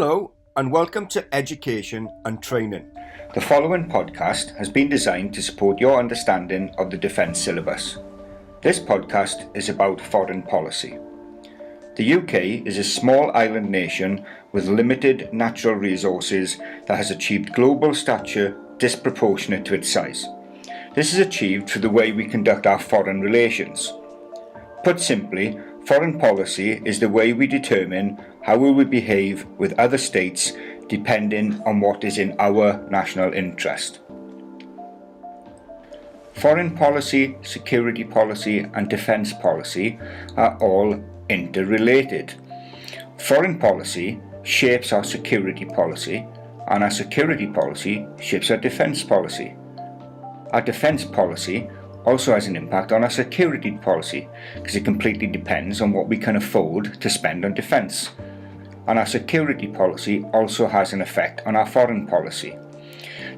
Hello and welcome to Education and Training. The following podcast has been designed to support your understanding of the defence syllabus. This podcast is about foreign policy. The UK is a small island nation with limited natural resources that has achieved global stature disproportionate to its size. This is achieved through the way we conduct our foreign relations. Put simply, foreign policy is the way we determine how we will behave with other states depending on what is in our national interest. Foreign policy, security policy and defence policy are all interrelated. Foreign policy shapes our security policy and our security policy shapes our defence policy. Our defence policy also has an impact on our security policy because it completely depends on what we can afford to spend on defence. And our security policy also has an effect on our foreign policy.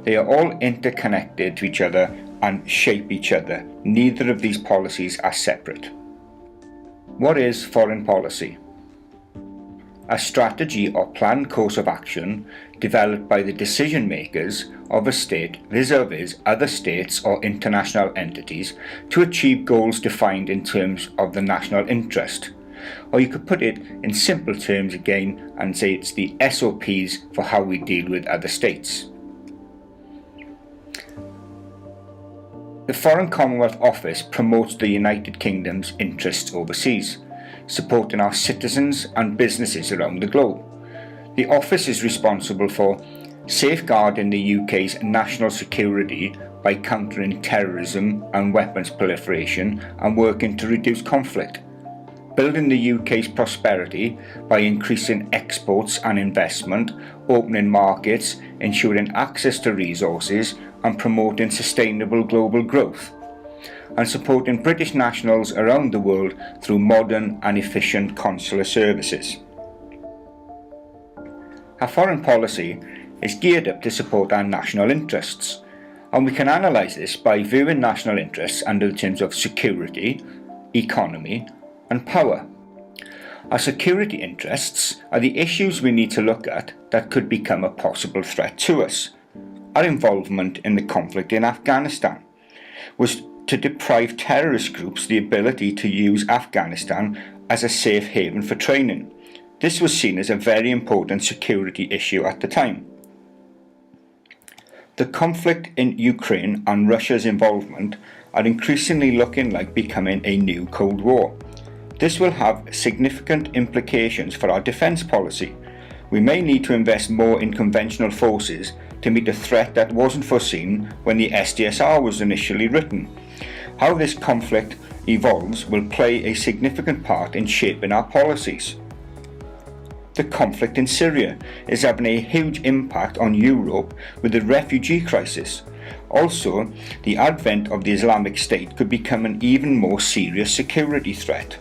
They are all interconnected to each other and shape each other. Neither of these policies are separate. What is foreign policy? A strategy or planned course of action developed by the decision makers of a state vis-a-vis other states or international entities to achieve goals defined in terms of the national interest. Or you could put it in simple terms again and say it's the SOPs for how we deal with other states. The Foreign Commonwealth Office promotes the United Kingdom's interests overseas, supporting our citizens and businesses around the globe. The office is responsible for safeguarding the UK's national security by countering terrorism and weapons proliferation and working to reduce conflict, building the UK's prosperity by increasing exports and investment, opening markets, ensuring access to resources and promoting sustainable global growth, and supporting British nationals around the world through modern and efficient consular services. Our foreign policy is geared up to support our national interests, and we can analyse this by viewing national interests under the terms of security, economy and power. Our security interests are the issues we need to look at that could become a possible threat to us. Our involvement in the conflict in Afghanistan was to deprive terrorist groups the ability to use Afghanistan as a safe haven for training. This was seen as a very important security issue at the time. The conflict in Ukraine and Russia's involvement are increasingly looking like becoming a new Cold War. This will have significant implications for our defence policy. We may need to invest more in conventional forces to meet a threat that wasn't foreseen when the SDSR was initially written. How this conflict evolves will play a significant part in shaping our policies. The conflict in Syria is having a huge impact on Europe with the refugee crisis. Also, the advent of the Islamic State could become an even more serious security threat.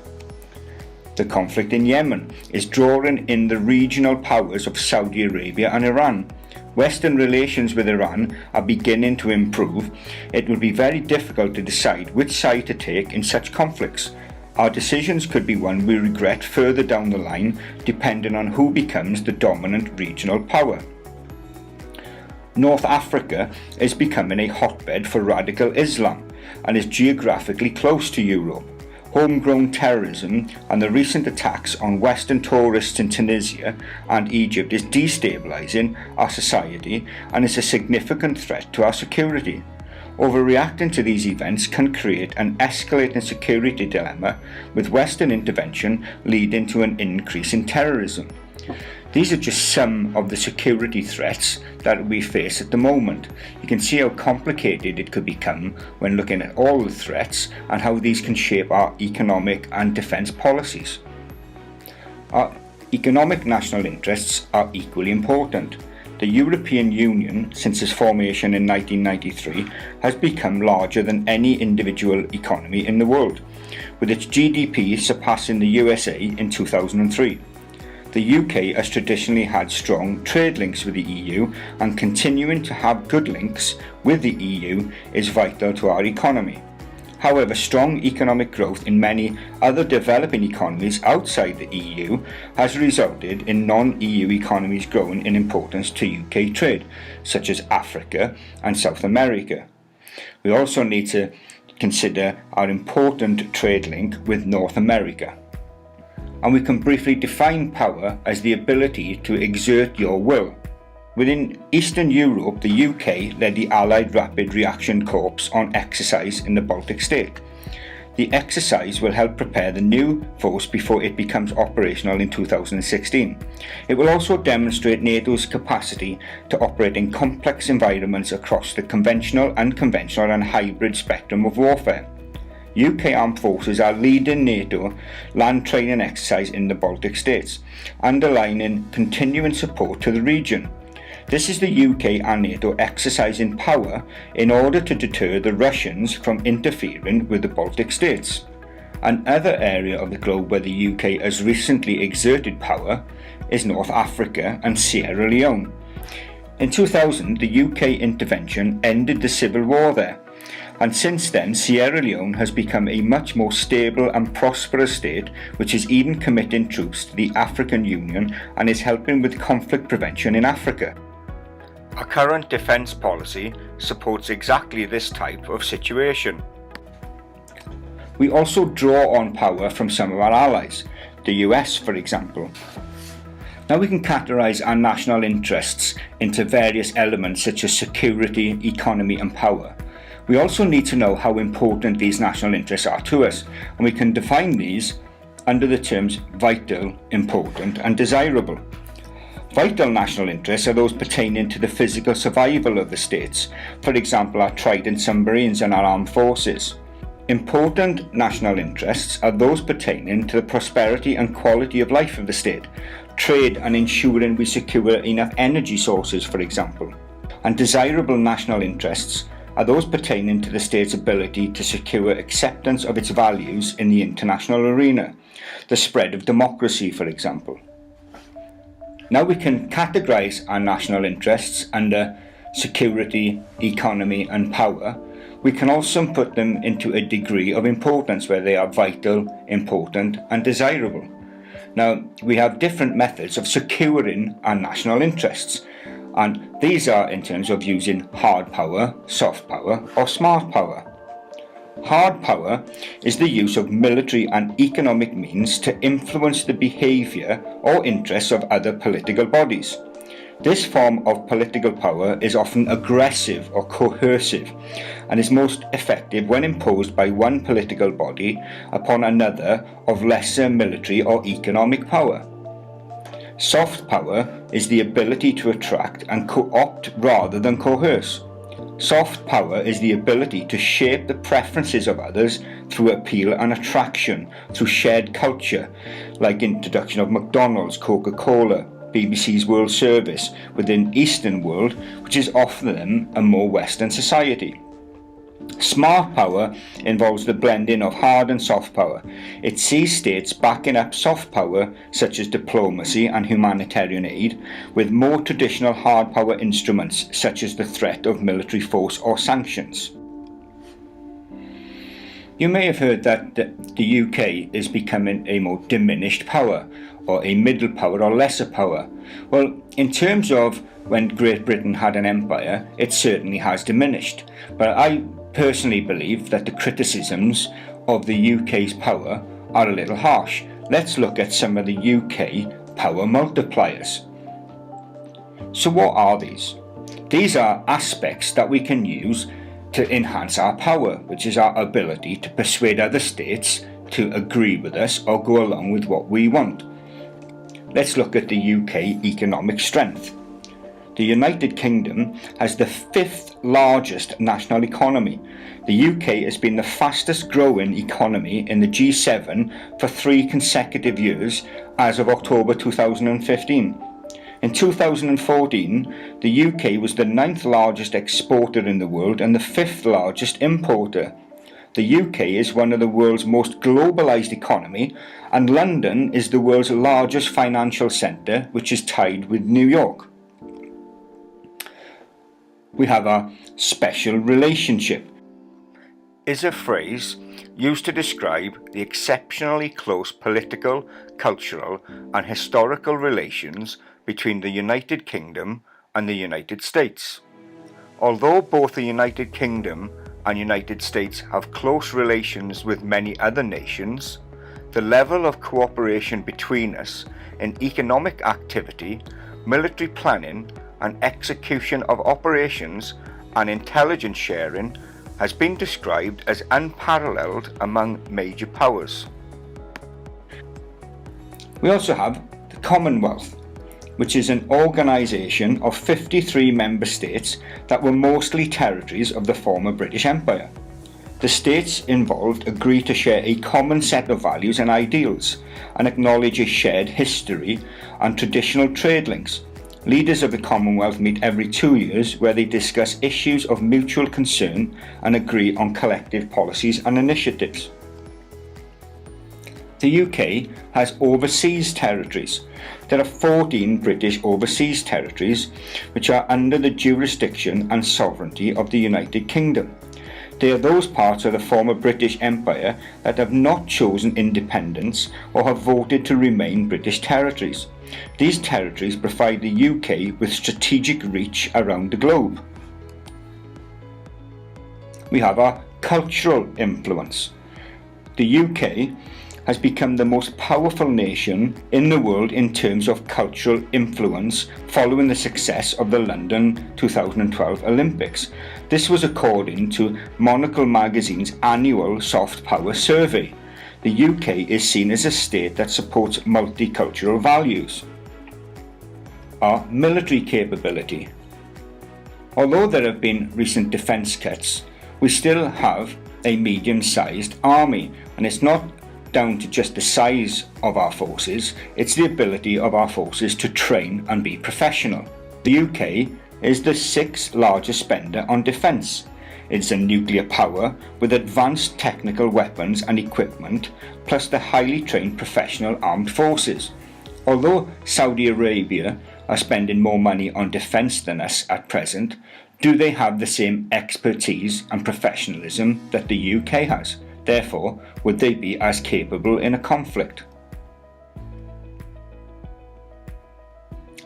The conflict in Yemen is drawing in the regional powers of Saudi Arabia and Iran. Western relations with Iran are beginning to improve. It will be very difficult to decide which side to take in such conflicts. Our decisions could be one we regret further down the line, depending on who becomes the dominant regional power. North Africa is becoming a hotbed for radical Islam and is geographically close to Europe. Homegrown terrorism and the recent attacks on Western tourists in Tunisia and Egypt is destabilising our society and is a significant threat to our security. Overreacting to these events can create an escalating security dilemma, with Western intervention leading to an increase in terrorism. These are just some of the security threats that we face at the moment. You can see how complicated it could become when looking at all the threats and how these can shape our economic and defence policies. Our economic national interests are equally important. The European Union, since its formation in 1993, has become larger than any individual economy in the world, with its GDP surpassing the USA in 2003. The UK has traditionally had strong trade links with the EU, and continuing to have good links with the EU is vital to our economy. However, strong economic growth in many other developing economies outside the EU has resulted in non-EU economies growing in importance to UK trade, such as Africa and South America. We also need to consider our important trade link with North America. And we can briefly define power as the ability to exert your will. Within Eastern Europe, the UK led the Allied Rapid Reaction Corps on exercise in the Baltic State. The exercise will help prepare the new force before it becomes operational in 2016. It will also demonstrate NATO's capacity to operate in complex environments across the conventional, unconventional and hybrid spectrum of warfare. UK armed forces are leading NATO land training exercise in the Baltic states, underlining continuing support to the region. This is the UK and NATO exercising power in order to deter the Russians from interfering with the Baltic states. Another area of the globe where the UK has recently exerted power is North Africa and Sierra Leone. In 2000, the UK intervention ended the civil war there, and since then Sierra Leone has become a much more stable and prosperous state, which is even committing troops to the African Union and is helping with conflict prevention in Africa. Our current defence policy supports exactly this type of situation. We also draw on power from some of our allies, the US for example. Now we can categorise our national interests into various elements such as security, economy and power. We also need to know how important these national interests are to us, and we can define these under the terms vital, important and desirable. Vital national interests are those pertaining to the physical survival of the states, for example our Trident submarines and our armed forces. Important national interests are those pertaining to the prosperity and quality of life of the state, trade and ensuring we secure enough energy sources for example. And desirable national interests are those pertaining to the state's ability to secure acceptance of its values in the international arena, the spread of democracy for example. Now we can categorise our national interests under security, economy and power. We can also put them into a degree of importance where they are vital, important and desirable. Now we have different methods of securing our national interests, and these are in terms of using hard power, soft power or smart power. Hard power is the use of military and economic means to influence the behaviour or interests of other political bodies. This form of political power is often aggressive or coercive and is most effective when imposed by one political body upon another of lesser military or economic power. Soft power is the ability to attract and co-opt rather than coerce. Soft power is the ability to shape the preferences of others through appeal and attraction, through shared culture, like introduction of McDonald's, Coca-Cola, BBC's World Service within Eastern world, which is often a more Western society. Smart power involves the blending of hard and soft power. It sees states backing up soft power such as diplomacy and humanitarian aid with more traditional hard power instruments such as the threat of military force or sanctions. You may have heard that the UK is becoming a more diminished power, or a middle power or lesser power. Well, in terms of when Great Britain had an empire, it certainly has diminished, but I personally believe that the criticisms of the UK's power are a little harsh. Let's look at some of the UK power multipliers. So what are these? These are aspects that we can use to enhance our power, which is our ability to persuade other states to agree with us or go along with what we want. Let's look at the UK economic strength. The United Kingdom has the 5th largest national economy. The UK has been the fastest growing economy in the G7 for 3 consecutive years as of October 2015. In 2014, the UK was the 9th largest exporter in the world and the 5th largest importer. The UK is one of the world's most globalised economy, and London is the world's largest financial centre, which is tied with New York. We have our special relationship. is a phrase used to describe the exceptionally close political, cultural, and historical relations between the United Kingdom and the United States. Although both the United Kingdom and United States have close relations with many other nations, the level of cooperation between us in economic activity, military planning, and execution of operations and intelligence sharing has been described as unparalleled among major powers. We also have the Commonwealth, which is an organisation of 53 member states that were mostly territories of the former British Empire. The states involved agree to share a common set of values and ideals and acknowledge a shared history and traditional trade links. Leaders of the Commonwealth meet every 2 years where they discuss issues of mutual concern and agree on collective policies and initiatives. The UK has overseas territories. There are 14 British overseas territories which are under the jurisdiction and sovereignty of the United Kingdom. They are those parts of the former British Empire that have not chosen independence or have voted to remain British territories. These territories provide the UK with strategic reach around the globe. We have our cultural influence. The UK has become the most powerful nation in the world in terms of cultural influence following the success of the London 2012 Olympics. This was according to Monocle magazine's annual soft power survey. The UK is seen as a state that supports multicultural values. Our military capability. Although there have been recent defence cuts, we still have a medium-sized army, and it's not down to just the size of our forces, it's the ability of our forces to train and be professional. The UK is the 6th largest spender on defence. It's a nuclear power with advanced technical weapons and equipment, plus the highly trained professional armed forces. Although Saudi Arabia are spending more money on defence than us at present, do they have the same expertise and professionalism that the UK has? Therefore, would they be as capable in a conflict?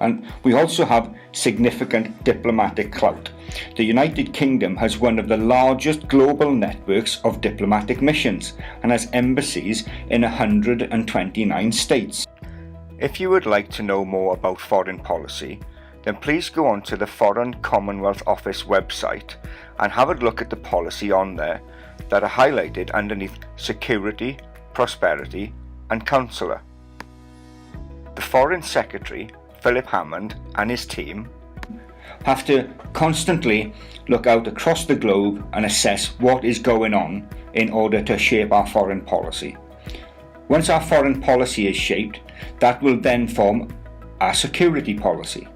And we also have significant diplomatic clout. The United Kingdom has one of the largest global networks of diplomatic missions and has embassies in 129 states. If you would like to know more about foreign policy, then please go on to the Foreign Commonwealth Office website and have a look at the policy on there that are highlighted underneath Security, Prosperity and Consular. The Foreign Secretary, Philip Hammond, and his team have to constantly look out across the globe and assess what is going on in order to shape our foreign policy. Once our foreign policy is shaped, that will then form our security policy.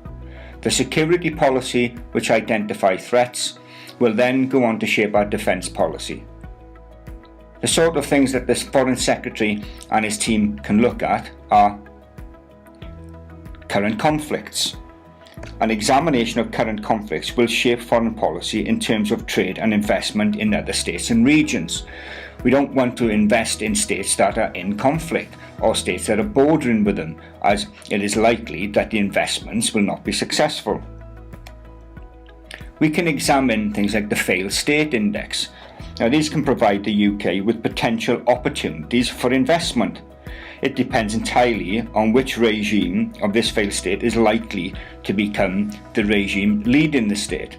The security policy, which identifies threats, will then go on to shape our defence policy. The sort of things that this Foreign Secretary and his team can look at are current conflicts. An examination of current conflicts will shape foreign policy in terms of trade and investment in other states and regions. We don't want to invest in states that are in conflict or states that are bordering with them, as it is likely that the investments will not be successful. We can examine things like the Failed State Index. Now, these can provide the UK with potential opportunities for investment. It depends entirely on which regime of this failed state is likely to become the regime leading the state.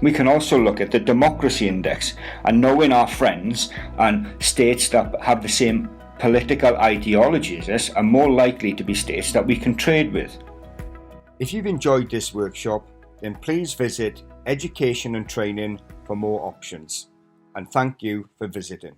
We can also look at the Democracy Index, and knowing our friends and states that have the same political ideology as us are more likely to be states that we can trade with. If you've enjoyed this workshop, then please visit Education and Training for more options. And thank you for visiting.